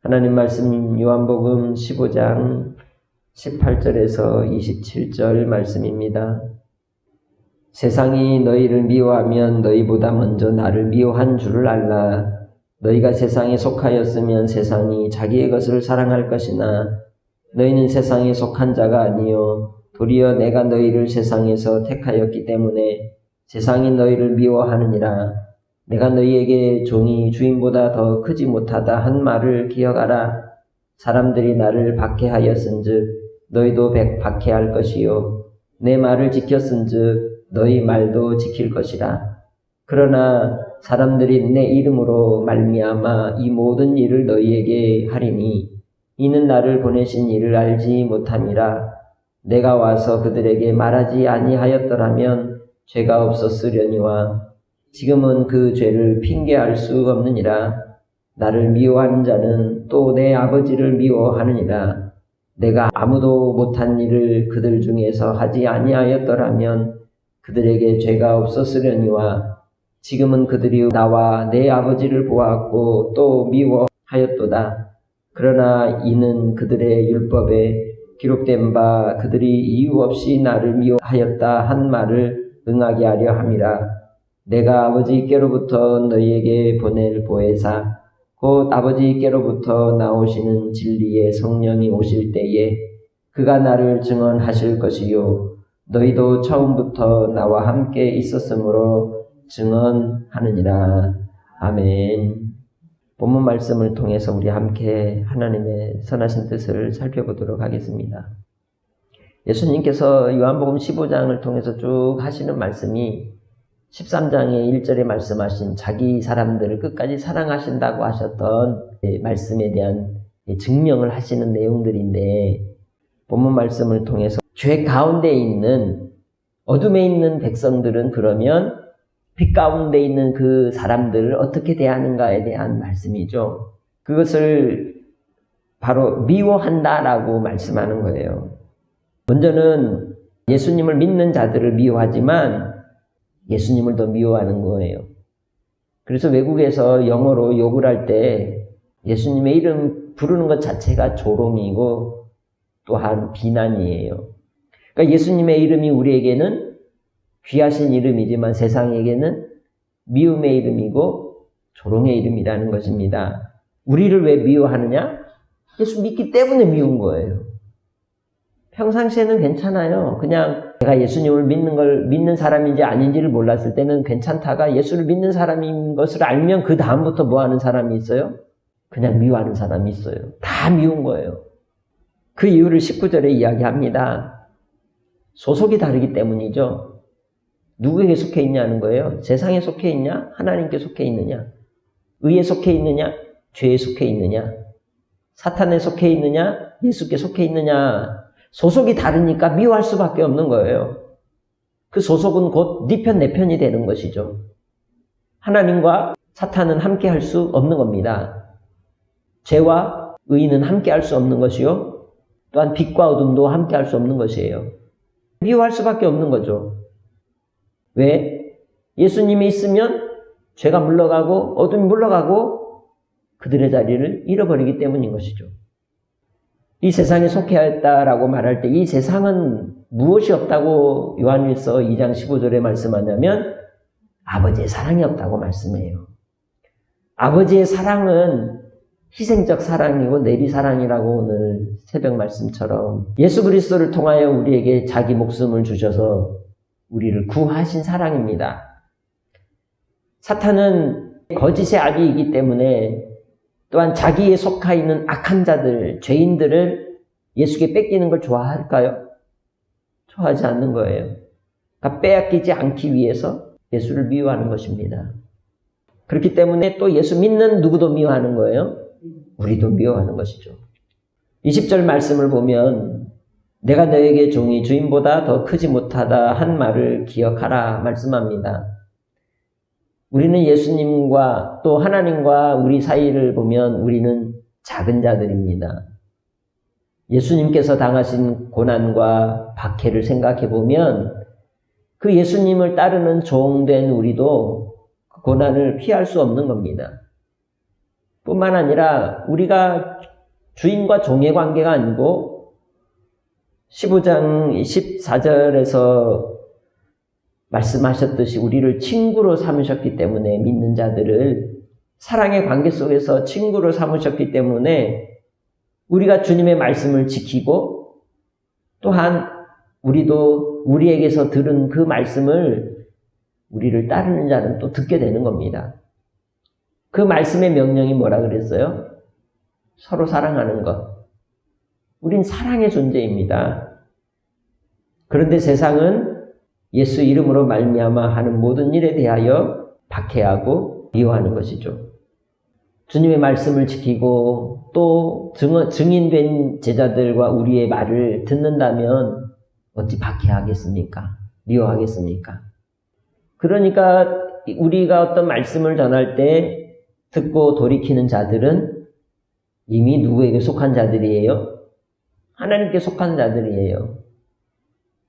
하나님 말씀 요한복음 15장 18절에서 27절 말씀입니다. 세상이 너희를 미워하면 너희보다 먼저 나를 미워한 줄을 알라. 너희가 세상에 속하였으면 세상이 자기의 것을 사랑할 것이나 너희는 세상에 속한 자가 아니요 도리어 내가 너희를 세상에서 택하였기 때문에 세상이 너희를 미워하느니라. 내가 너희에게 종이 주인보다 더 크지 못하다 한 말을 기억하라. 사람들이 나를 박해하였은즉 너희도 박해할 것이요 내 말을 지켰은즉 너희 말도 지킬 것이라. 그러나 사람들이 내 이름으로 말미암아 이 모든 일을 너희에게 하리니 이는 나를 보내신 이를 알지 못함이라. 내가 와서 그들에게 말하지 아니하였더라면 죄가 없었으려니와 지금은 그 죄를 핑계할 수 없느니라. 나를 미워하는 자는 또 내 아버지를 미워하느니라. 내가 아무도 못한 일을 그들 중에서 하지 아니하였더라면 그들에게 죄가 없었으려니와 지금은 그들이 나와 내 아버지를 보았고 또 미워하였도다. 그러나 이는 그들의 율법에 기록된 바 그들이 이유 없이 나를 미워하였다 한 말을 응하게 하려 함이라. 내가 아버지께로부터 너희에게 보낼 보혜사 곧 아버지께로부터 나오시는 진리의 성령이 오실 때에 그가 나를 증언하실 것이요 너희도 처음부터 나와 함께 있었으므로 증언하느니라. 아멘. 본문 말씀을 통해서 우리 함께 하나님의 선하신 뜻을 살펴보도록 하겠습니다. 예수님께서 요한복음 15장을 통해서 쭉 하시는 말씀이 13장의 1절에 말씀하신 자기 사람들을 끝까지 사랑하신다고 하셨던 말씀에 대한 증명을 하시는 내용들인데, 본문 말씀을 통해서 죄 가운데 있는 어둠에 있는 백성들은 그러면 빛 가운데 있는 그 사람들을 어떻게 대하는가에 대한 말씀이죠. 그것을 바로 미워한다라고 말씀하는 거예요. 먼저는 예수님을 믿는 자들을 미워하지만 예수님을 더 미워하는 거예요. 그래서 외국에서 영어로 욕을 할 때 예수님의 이름 부르는 것 자체가 조롱이고 또한 비난이에요. 그러니까 예수님의 이름이 우리에게는 귀하신 이름이지만 세상에게는 미움의 이름이고 조롱의 이름이라는 것입니다. 우리를 왜 미워하느냐? 예수 믿기 때문에 미운 거예요. 평상시에는 괜찮아요. 그냥 내가 예수님을 믿는 사람인지 아닌지를 몰랐을 때는 괜찮다가 예수를 믿는 사람인 것을 알면 그 다음부터 뭐 하는 사람이 있어요? 그냥 미워하는 사람이 있어요. 다 미운 거예요. 그 이유를 19절에 이야기합니다. 소속이 다르기 때문이죠. 누구에게 속해 있냐는 거예요. 세상에 속해 있냐? 하나님께 속해 있느냐? 의에 속해 있느냐? 죄에 속해 있느냐? 사탄에 속해 있느냐? 예수께 속해 있느냐? 소속이 다르니까 미워할 수밖에 없는 거예요. 그 소속은 곧 네 편, 내 편이 되는 것이죠. 하나님과 사탄은 함께 할 수 없는 겁니다. 죄와 의는 함께 할 수 없는 것이요. 또한 빛과 어둠도 함께 할 수 없는 것이에요. 미워할 수밖에 없는 거죠. 왜? 예수님이 있으면 죄가 물러가고 어둠이 물러가고 그들의 자리를 잃어버리기 때문인 것이죠. 이 세상에 속해야했다라고 말할 때 이 세상은 무엇이 없다고 요한일서 2장 15절에 말씀하냐면 아버지의 사랑이 없다고 말씀해요. 아버지의 사랑은 희생적 사랑이고 내리사랑이라고 오늘 새벽 말씀처럼 예수 그리스도를 통하여 우리에게 자기 목숨을 주셔서 우리를 구하신 사랑입니다. 사탄은 거짓의 아비이기 때문에 또한 자기에 속하 있는 악한 자들, 죄인들을 예수께 뺏기는 걸 좋아할까요? 좋아하지 않는 거예요. 그러니까 빼앗기지 않기 위해서 예수를 미워하는 것입니다. 그렇기 때문에 또 예수 믿는 누구도 미워하는 거예요. 우리도 미워하는 것이죠. 20절 말씀을 보면 내가 너에게 종이 주인보다 더 크지 못하다 한 말을 기억하라 말씀합니다. 우리는 예수님과 또 하나님과 우리 사이를 보면 우리는 작은 자들입니다. 예수님께서 당하신 고난과 박해를 생각해 보면 그 예수님을 따르는 종된 우리도 그 고난을 피할 수 없는 겁니다. 뿐만 아니라 우리가 주인과 종의 관계가 아니고 15장 14절에서 말씀하셨듯이 우리를 친구로 삼으셨기 때문에 믿는 자들을 사랑의 관계 속에서 친구로 삼으셨기 때문에 우리가 주님의 말씀을 지키고 또한 우리도 우리에게서 들은 그 말씀을 우리를 따르는 자는 또 듣게 되는 겁니다. 그 말씀의 명령이 뭐라 그랬어요? 서로 사랑하는 것. 우린 사랑의 존재입니다. 그런데 세상은 예수 이름으로 말미암아 하는 모든 일에 대하여 박해하고 미워하는 것이죠. 주님의 말씀을 지키고 또 증인된 제자들과 우리의 말을 듣는다면 어찌 박해하겠습니까? 미워하겠습니까? 그러니까 우리가 어떤 말씀을 전할 때 듣고 돌이키는 자들은 이미 누구에게 속한 자들이에요? 하나님께 속한 자들이에요.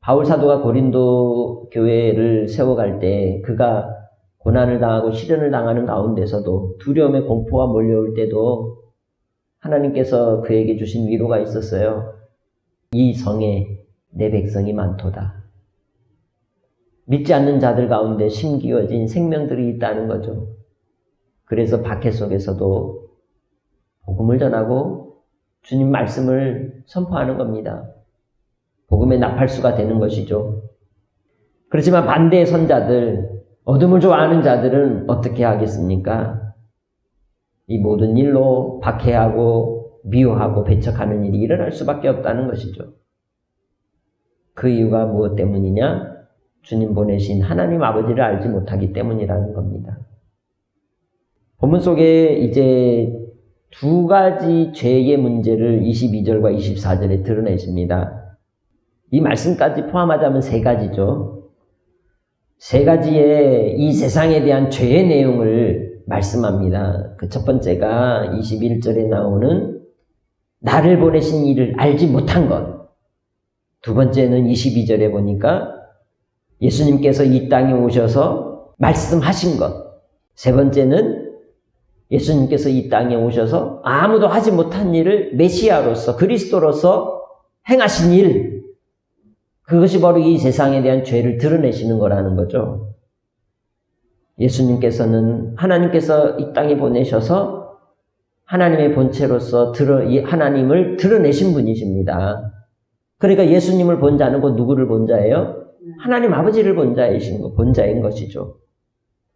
바울 사도가 고린도 교회를 세워갈 때 그가 고난을 당하고 시련을 당하는 가운데서도 두려움의 공포가 몰려올 때도 하나님께서 그에게 주신 위로가 있었어요. 이 성에 내 백성이 많도다. 믿지 않는 자들 가운데 심기어진 생명들이 있다는 거죠. 그래서 박해 속에서도 복음을 전하고 주님 말씀을 선포하는 겁니다. 복음의 나팔수가 되는 것이죠. 그렇지만 반대의 선자들, 어둠을 좋아하는 자들은 어떻게 하겠습니까? 이 모든 일로 박해하고 미워하고 배척하는 일이 일어날 수밖에 없다는 것이죠. 그 이유가 무엇 때문이냐? 주님 보내신 하나님 아버지를 알지 못하기 때문이라는 겁니다. 본문 속에 이제 두 가지 죄의 문제를 22절과 24절에 드러내십니다. 이 말씀까지 포함하자면 세 가지죠. 세 가지의 이 세상에 대한 죄의 내용을 말씀합니다. 그 첫 번째가 21절에 나오는 나를 보내신 이를 알지 못한 것. 두 번째는 22절에 보니까 예수님께서 이 땅에 오셔서 말씀하신 것. 세 번째는 예수님께서 이 땅에 오셔서 아무도 하지 못한 일을 메시아로서 그리스도로서 행하신 일. 그것이 바로 이 세상에 대한 죄를 드러내시는 거라는 거죠. 예수님께서는 하나님께서 이 땅에 보내셔서 하나님의 본체로서 하나님을 드러내신 분이십니다. 그러니까 예수님을 본 자는 곧 누구를 본 자예요? 하나님 아버지를 본 자인 것이죠.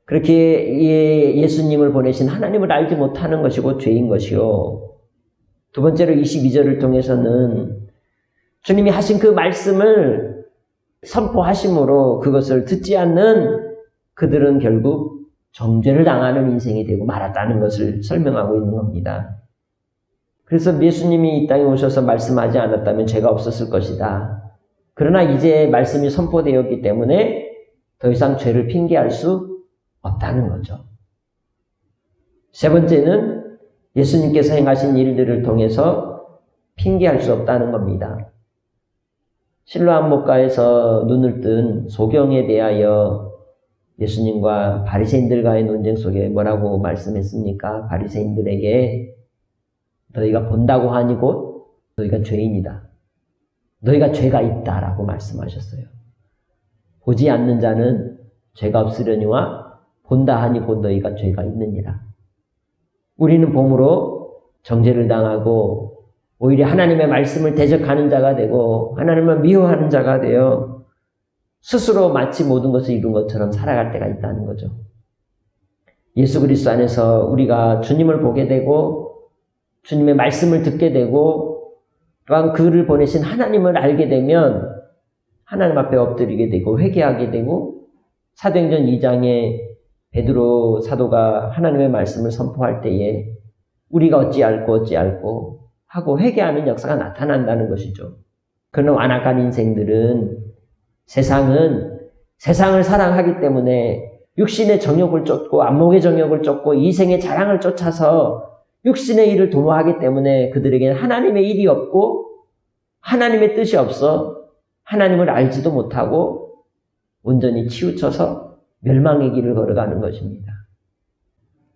그렇게 예수님을 보내신 하나님을 알지 못하는 것이 곧 죄인 것이요. 두 번째로 22절을 통해서는 주님이 하신 그 말씀을 선포하심으로 그것을 듣지 않는 그들은 결국 정죄를 당하는 인생이 되고 말았다는 것을 설명하고 있는 겁니다. 그래서 예수님이 이 땅에 오셔서 말씀하지 않았다면 죄가 없었을 것이다. 그러나 이제 말씀이 선포되었기 때문에 더 이상 죄를 핑계할 수 없다는 거죠. 세 번째는 예수님께서 행하신 일들을 통해서 핑계할 수 없다는 겁니다. 실로암 목가에서 눈을 뜬 소경에 대하여 예수님과 바리새인들과의 논쟁 속에 뭐라고 말씀했습니까? 바리새인들에게 너희가 본다고 하니 곧 너희가 죄인이다. 너희가 죄가 있다라고 말씀하셨어요. 보지 않는 자는 죄가 없으려니와 본다 하니 곧 너희가 죄가 있느니라. 우리는 봄으로 정죄를 당하고 오히려 하나님의 말씀을 대적하는 자가 되고 하나님을 미워하는 자가 되어 스스로 마치 모든 것을 이룬 것처럼 살아갈 때가 있다는 거죠. 예수 그리스도 안에서 우리가 주님을 보게 되고 주님의 말씀을 듣게 되고 또한 그를 보내신 하나님을 알게 되면 하나님 앞에 엎드리게 되고 회개하게 되고 사도행전 2장에 베드로 사도가 하나님의 말씀을 선포할 때에 우리가 어찌 알고 하고 회개하는 역사가 나타난다는 것이죠. 그러나 완악한 인생들은 세상을 사랑하기 때문에 육신의 정욕을 쫓고 안목의 정욕을 쫓고 이생의 자랑을 쫓아서 육신의 일을 도모하기 때문에 그들에게는 하나님의 일이 없고 하나님의 뜻이 없어 하나님을 알지도 못하고 온전히 치우쳐서 멸망의 길을 걸어가는 것입니다.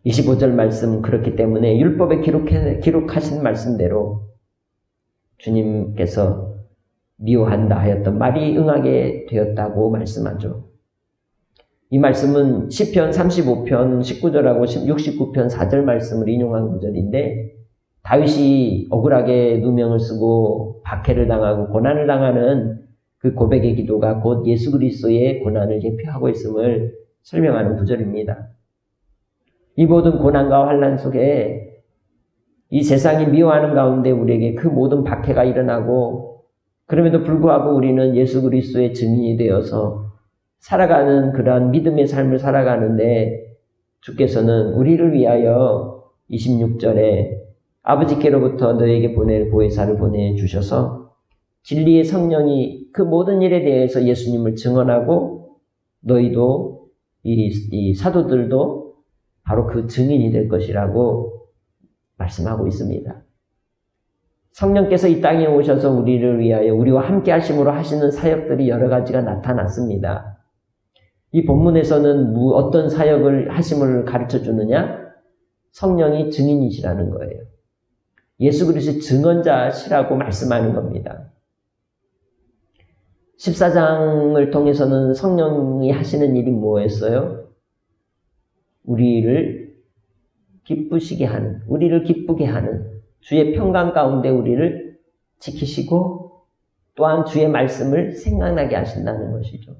25절 말씀 그렇기 때문에 율법에 기록하신 말씀대로 주님께서 미워한다 하였던 말이 응하게 되었다고 말씀하죠. 이 말씀은 시편 35편 19절하고 69편 4절 말씀을 인용한 구절인데 다윗이 억울하게 누명을 쓰고 박해를 당하고 고난을 당하는 그 고백의 기도가 곧 예수 그리스도의 고난을 예표하고 있음을 설명하는 구절입니다. 이 모든 고난과 환난 속에 이 세상이 미워하는 가운데 우리에게 그 모든 박해가 일어나고 그럼에도 불구하고 우리는 예수 그리스도의 증인이 되어서 살아가는 그러한 믿음의 삶을 살아가는데 주께서는 우리를 위하여 26절에 아버지께로부터 너에게 보낼 보혜사를 보내주셔서 진리의 성령이 그 모든 일에 대해서 예수님을 증언하고 너희도 이 사도들도 바로 그 증인이 될 것이라고 말씀하고 있습니다. 성령께서 이 땅에 오셔서 우리를 위하여 우리와 함께 하심으로 하시는 사역들이 여러 가지가 나타났습니다. 이 본문에서는 어떤 사역을 하심을 가르쳐 주느냐? 성령이 증인이시라는 거예요. 예수 그리스도의 증언자시라고 말씀하는 겁니다. 14장을 통해서는 성령이 하시는 일이 뭐였어요? 우리를 기쁘시게 하는, 우리를 기쁘게 하는 주의 평강 가운데 우리를 지키시고 또한 주의 말씀을 생각나게 하신다는 것이죠.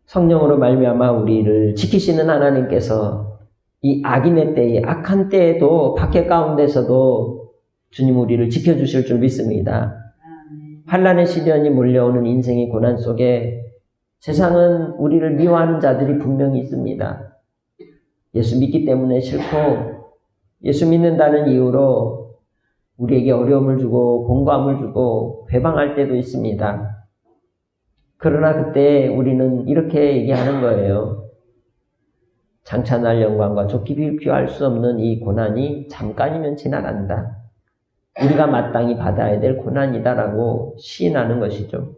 성령으로 말미암아 우리를 지키시는 하나님께서 이 악인의 때에 악한 때에도 박해 가운데서도 주님 우리를 지켜주실 줄 믿습니다. 환난의 시련이 몰려오는 인생의 고난 속에 세상은 우리를 미워하는 자들이 분명히 있습니다. 예수 믿기 때문에 싫고 예수 믿는다는 이유로 우리에게 어려움을 주고 공고함을 주고 회방할 때도 있습니다. 그러나 그때 우리는 이렇게 얘기하는 거예요. 장차날 영광과 좋게 비교할 수 없는 이 고난이 잠깐이면 지나간다. 우리가 마땅히 받아야 될 고난이다라고 시인하는 것이죠.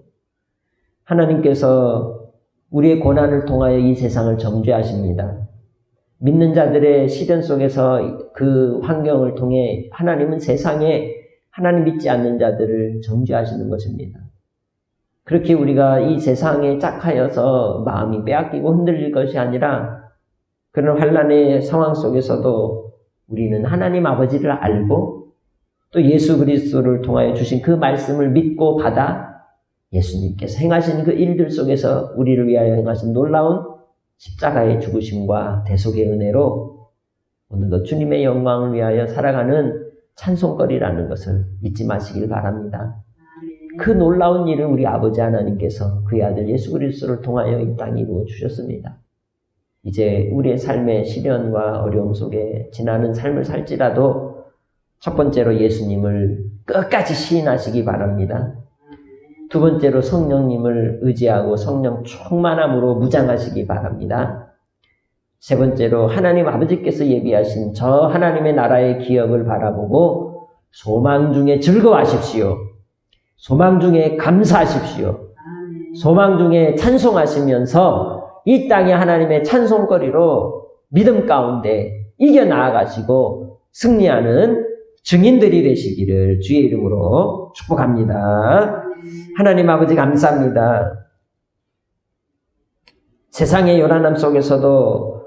하나님께서 우리의 고난을 통하여 이 세상을 정죄하십니다. 믿는 자들의 시련 속에서 그 환경을 통해 하나님은 세상에 하나님 믿지 않는 자들을 정죄하시는 것입니다. 그렇게 우리가 이 세상에 짝하여서 마음이 빼앗기고 흔들릴 것이 아니라 그런 환난의 상황 속에서도 우리는 하나님 아버지를 알고 또 예수 그리스도를 통하여 주신 그 말씀을 믿고 받아 예수님께서 행하신 그 일들 속에서 우리를 위하여 행하신 놀라운 십자가의 죽으심과 대속의 은혜로 오늘도 주님의 영광을 위하여 살아가는 찬송거리라는 것을 잊지 마시길 바랍니다. 그 놀라운 일을 우리 아버지 하나님께서 그의 아들 예수 그리스도를 통하여 이 땅에 이루어 주셨습니다. 이제 우리의 삶의 시련과 어려움 속에 지나는 삶을 살지라도 첫 번째로 예수님을 끝까지 시인하시기 바랍니다. 두 번째로 성령님을 의지하고 성령 충만함으로 무장하시기 바랍니다. 세 번째로 하나님 아버지께서 예비하신 저 하나님의 나라의 기업을 바라보고 소망 중에 즐거워하십시오. 소망 중에 감사하십시오. 소망 중에 찬송하시면서 이 땅의 하나님의 찬송거리로 믿음 가운데 이겨나가시고 승리하는 증인들이 되시기를 주의 이름으로 축복합니다. 하나님 아버지 감사합니다. 세상의 요란함 속에서도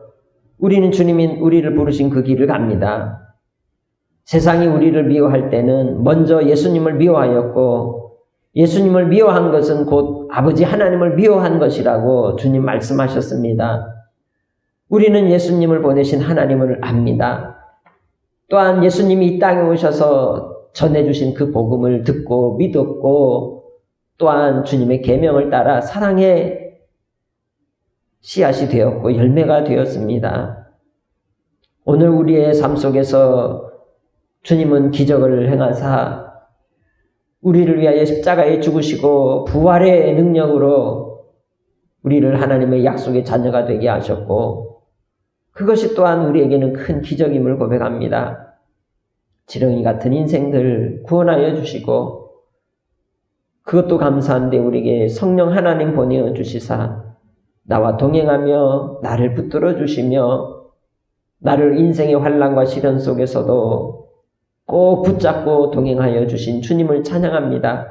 우리는 주님이 우리를 부르신 그 길을 갑니다. 세상이 우리를 미워할 때는 먼저 예수님을 미워하였고 예수님을 미워한 것은 곧 아버지 하나님을 미워한 것이라고 주님 말씀하셨습니다. 우리는 예수님을 보내신 하나님을 압니다. 또한 예수님이 이 땅에 오셔서 전해주신 그 복음을 듣고 믿었고 또한 주님의 계명을 따라 사랑의 씨앗이 되었고 열매가 되었습니다. 오늘 우리의 삶 속에서 주님은 기적을 행하사 우리를 위하여 십자가에 죽으시고 부활의 능력으로 우리를 하나님의 약속의 자녀가 되게 하셨고 그것이 또한 우리에게는 큰 기적임을 고백합니다. 지렁이 같은 인생들 구원하여 주시고 그것도 감사한데 우리에게 성령 하나님 보내어 주시사 나와 동행하며 나를 붙들어 주시며 나를 인생의 환난과 시련 속에서도 꼭 붙잡고 동행하여 주신 주님을 찬양합니다.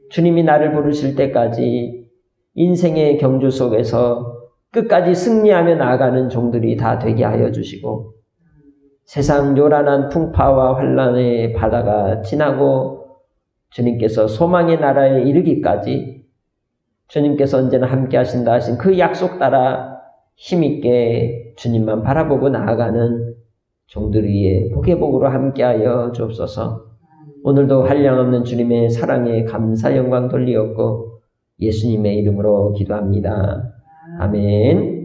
주님이 나를 부르실 때까지 인생의 경주 속에서 끝까지 승리하며 나아가는 종들이 다 되게 하여 주시고, 세상 요란한 풍파와 환난의 바다가 지나고 주님께서 소망의 나라에 이르기까지 주님께서 언제나 함께 하신다 하신 그 약속 따라 힘있게 주님만 바라보고 나아가는 종들 위에 복의 복으로 함께하여 주옵소서. 오늘도 한량없는 주님의 사랑에 감사 영광 돌리옵고 예수님의 이름으로 기도합니다. 아멘.